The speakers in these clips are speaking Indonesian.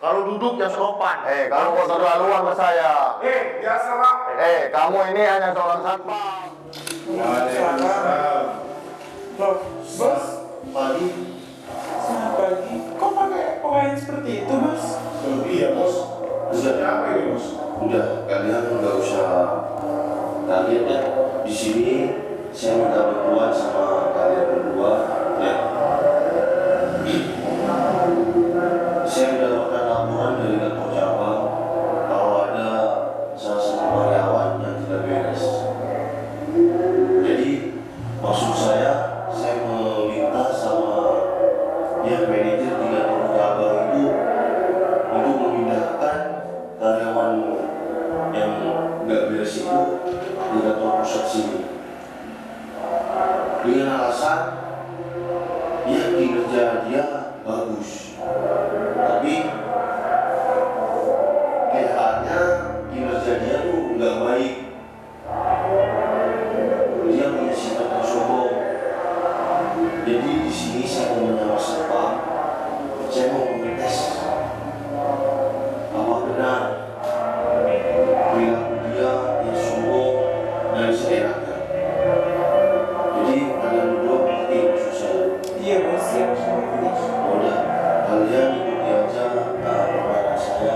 Kalau duduk yang sopan. Kamu kok terlaluan ke saya. Biasa Pak. Kamu ini hanya seorang satpam. Waalaikumsalam. Loh, bos? Pagi. Selamat pagi. Kok pakai pakaian seperti itu, bos? Iya bos. Udah apa ini, bos? Udah, kalian nggak usah kaget ya. Di sini saya minta bantuan sama kalian berdua ya. Saya mendapatkan laporan dari kantor cabang kalau ada salah satu karyawan yang tidak beres. Jadi maksud saya meminta sama yang manajer di kantor cabang itu untuk memindahkan karyawan yang nggak beres itu di kantor pusat sini dengan alasan ya kinerja dia bagus, tapi kayaknya kinerja dia tuh nggak baik. Dia punya sifat yang sombong. Jadi di sini saya mau menyamar Pak, saya mau mengetes apa benar perilaku dia yang sombong dan seenaknya. Jadi kalian berdua mengerti maksud saya. Iya, bos. Siap. Udah, kalian ikuti aja permainan saya.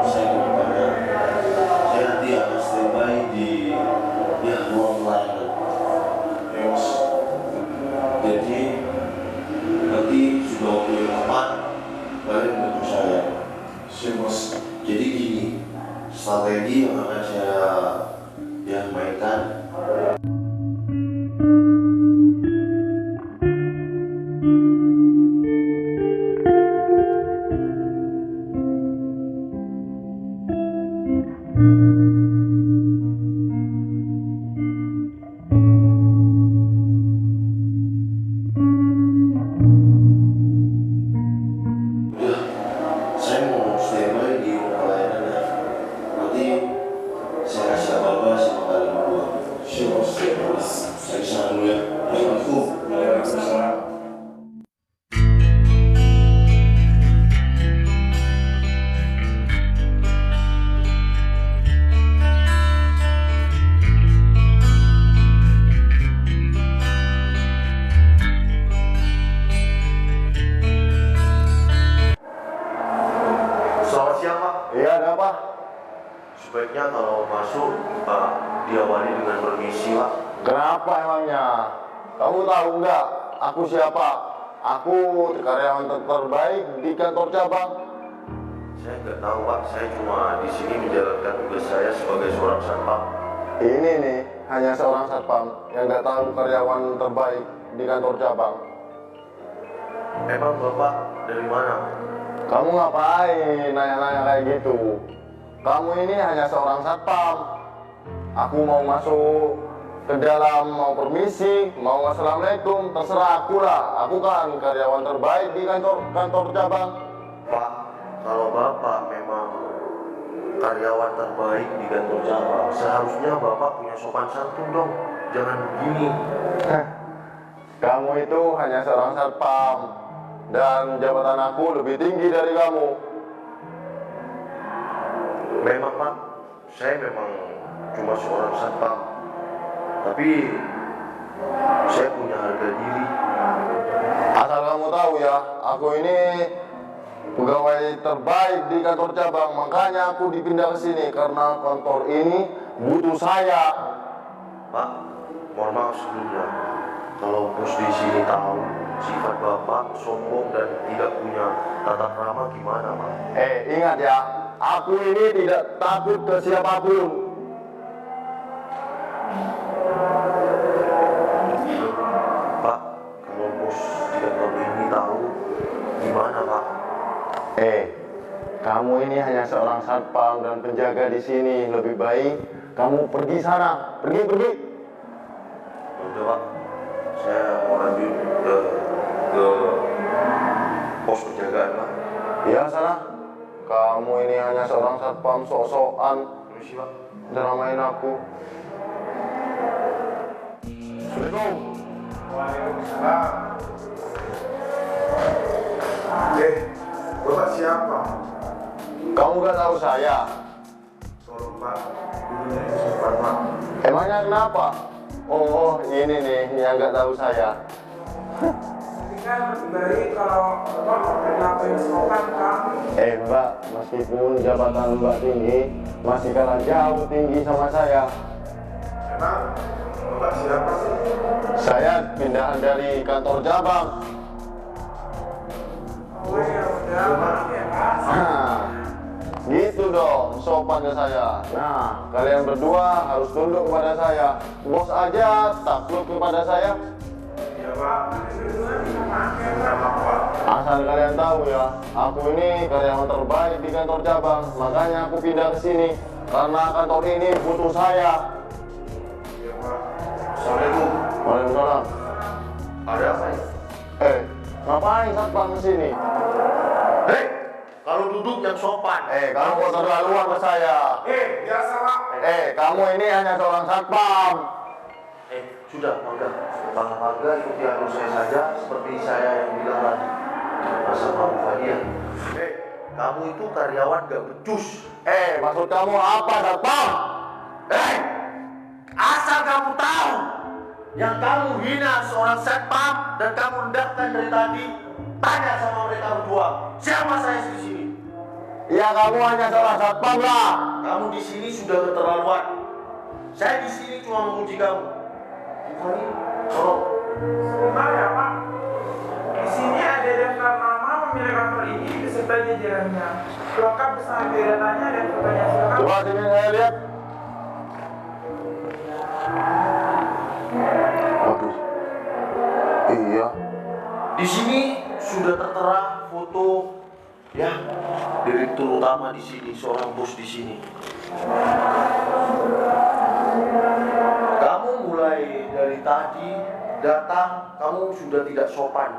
Saya ke depannya. Saya nanti akan standby di ruang pelayanan. Ya bos. Jadi nanti sudah waktu yang tepat kalian bantu saya. Siap, bos. Jadi gini, strategi yang akan saya mainkan. Udah, saya mau standby di ruang pelayanan ya. Nanti saya kasih apa-apa sama kalian berdua. Siap, bos. Saya kesana dulu ya. Assalamualaikum. Waalaikumsalam. Selamat siang Pak. Iya, ada apa? Sebaiknya kalau masuk diawali dengan permisi Pak. Kenapa emangnya? Kamu tahu nggak aku siapa? Aku karyawan terbaik di kantor cabang. Saya nggak tahu Pak. Saya cuma di sini menjalankan tugas saya sebagai seorang satpam. Ini nih hanya seorang satpam yang nggak tahu karyawan terbaik di kantor cabang. Emang Bapak dari mana? Kamu ngapain nanya-nanya kayak gitu? Kamu ini hanya seorang satpam. Aku mau masuk ke dalam, mau permisi, mau assalamualaikum, terserah aku lah. Aku kan karyawan terbaik di kantor cabang. Pak, kalau Bapak memang karyawan terbaik di kantor cabang, seharusnya Bapak punya sopan santun dong. Jangan begini. Kamu itu hanya seorang satpam dan jabatan aku lebih tinggi dari kamu. Memang Pak, saya memang cuma seorang satpam. Tapi saya punya harga diri. Asal kamu tahu ya, aku ini pegawai terbaik di kantor cabang, makanya aku dipindah ke sini karena kantor ini butuh saya. Pak, mohon maaf sebelumnya. Kalau bos di sini tahu sifat Bapak sombong dan tidak punya tata krama gimana Pak? Ingat ya, aku ini tidak takut ke siapapun. Pak, kalau bos di kantor ini tahu gimana Pak? Kamu ini hanya seorang satpam dan penjaga di sini. Lebih baik kamu pergi sana, pergi. Udah Pak, saya mau lanjut ke pos penjagaan Pak. Ya sana. Kamu ini hanya seorang satpam sok-sokan. Permisi Pak. Dramain aku. Assalamualaikum. Waalaikumsalam. Bapak siapa? Kamu gak tahu saya? Tolong Pak, dulunya itu sopan Pak. Emangnya kenapa? Oh, ini nih yang gak tahu saya. Tapi kan lebih baik kalau Bapak berlaku yang sopan kan. Mbak, meskipun jabatan Mbak tinggi, masih kalah jauh tinggi sama saya. Emang Bapak siapa sih? Saya pindahan dari kantor cabang. Oh ya udah, maaf ya Pak. Nah, gitu dong, sopan ke saya. Nah, kalian berdua harus tunduk kepada saya. Bos aja takluk kepada saya. Iya Pak. Berdua bisa pakai Pak. Sama Pak. Asal kalian tahu ya, aku ini karyawan terbaik di kantor cabang. Makanya aku pindah ke sini karena kantor ini butuh saya. Iya Pak. Assalamualaikum. Waalaikumsalam. Ada apa ya? Ngapain satpam ke sini? Hei, kalau duduk yang sopan. Kamu kok terlaluan ke saya? Biasa Pak. Kamu ini hanya seorang satpam. Sudah, Mangga ikuti alur saya saja seperti saya yang bilang tadi. Masa kamu Fadia? Kamu itu karyawan gak becus. Maksud kamu apa, satpam? Asal kamu tahu, yang kamu hina seorang satpam dan kamu rendahkan dari tadi, tanya sama mereka berdua, siapa saya di sini? Ya kamu hanya seorang satpam lah. Kamu di sini sudah keterlaluan. Saya di sini cuma menguji kamu. Fani, tolong. Sebentar ya Pak. Di sini ada daftar nama pemilik kantor ini beserta jajarannya. Lengkap bersama biodatanya dan fotonya. Silakan. Coba sini saya lihat. Waduh. Iya. Di sini sudah tertera foto ya direktur utama di sini, seorang bos di sini. Kamu mulai dari tadi datang, kamu sudah tidak sopan.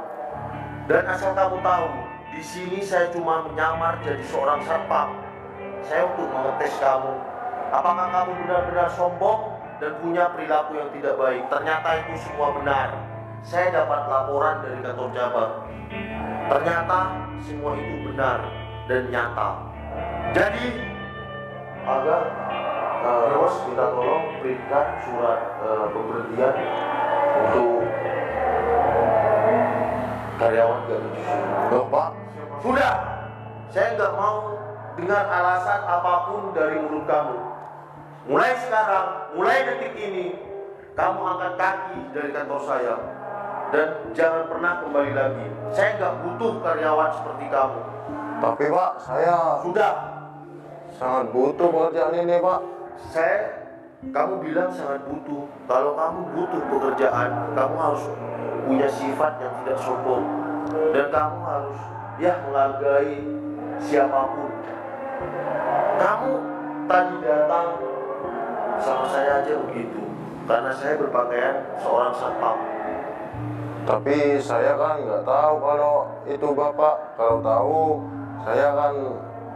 Dan asal kamu tahu, di sini saya cuma menyamar jadi seorang satpam. Saya untuk mengetes kamu. Apakah kamu benar-benar sombong dan punya perilaku yang tidak baik? Ternyata itu semua benar. Saya dapat laporan dari kantor cabang. Ternyata semua itu benar dan nyata. Jadi, agak bos minta tolong berikan surat pemberhentian untuk karyawan gak becus. Loh Pak, Sudah, saya nggak mau dengar alasan apapun dari mulut kamu. Mulai sekarang, mulai detik ini, kamu angkat kaki dari kantor saya dan jangan pernah kembali lagi. Saya nggak butuh karyawan seperti kamu. tapi Pak, saya Sudah, sangat butuh pekerjaan ini Pak. kamu bilang sangat butuh. Kalau kamu butuh pekerjaan, kamu harus punya sifat yang tidak sombong dan kamu harus menghargai siapapun. Kamu tadi datang sama saya aja begitu karena saya berpakaian seorang satpam. Tapi saya kan nggak tahu kalau itu Bapak. Kalau tahu, saya kan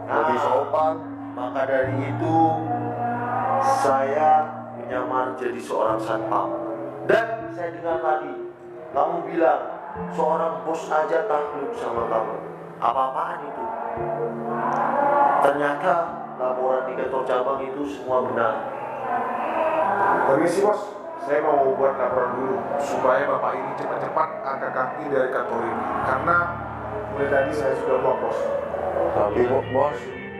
lebih sopan. Maka dari itu saya menyamar jadi seorang satpam. Dan saya dengar tadi kamu bilang seorang bos aja takluk sama kamu. Apa-apaan itu? Ternyata laporan di kantor cabang itu semua benar. Permisi bos, saya mau buat laporan dulu supaya bapak ini cepat-cepat angkat kaki dari kantor ini. Karena mulai tadi saya sudah muak bos. Tapi bos,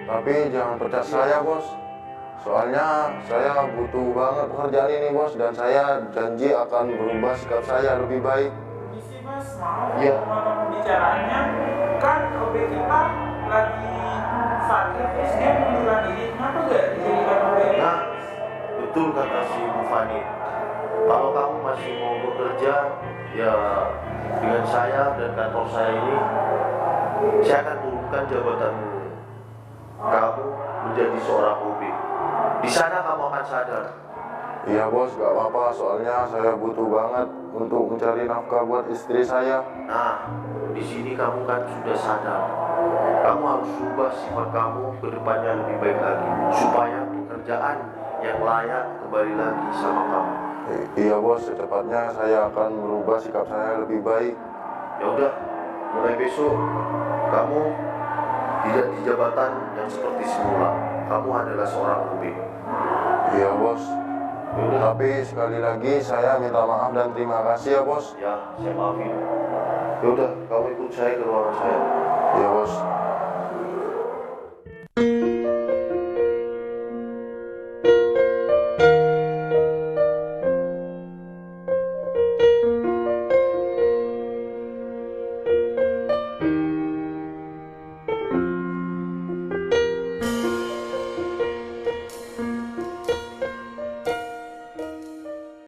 tapi jangan pecat saya bos. Soalnya saya butuh banget pekerjaan ini bos, dan saya janji akan berubah sikap saya lebih baik. Misi Mas, mau Iya. potong pembicaraannya. Kan OB kita lagi sakit, terus dia mengundurkan diri. Kenapa gak dijadikan OB? Nah, betul kata si Bu Fani. Kalau kamu masih mau bekerja, ya dengan saya dan kantor saya ini, saya akan turunkan jabatanmu. Kamu menjadi seorang OB. Di sana kamu akan sadar. Iya bos, gak apa-apa. Soalnya saya butuh banget untuk mencari nafkah buat istri saya. Nah, di sini kamu kan sudah sadar. Kamu harus ubah sifat kamu ke depannya lebih baik lagi, supaya pekerjaan yang layak kembali lagi sama kamu. Iya bos, secepatnya saya akan merubah sikap saya lebih baik. Ya udah, mulai besok kamu Tidak di jabatan yang seperti semula. Kamu adalah seorang OB. Iya bos. Yaudah. Tapi sekali lagi saya minta maaf dan terima kasih ya bos. Ya, saya maafin. Yaudah, kamu ikut saya ke ruangan saya. Iya bos.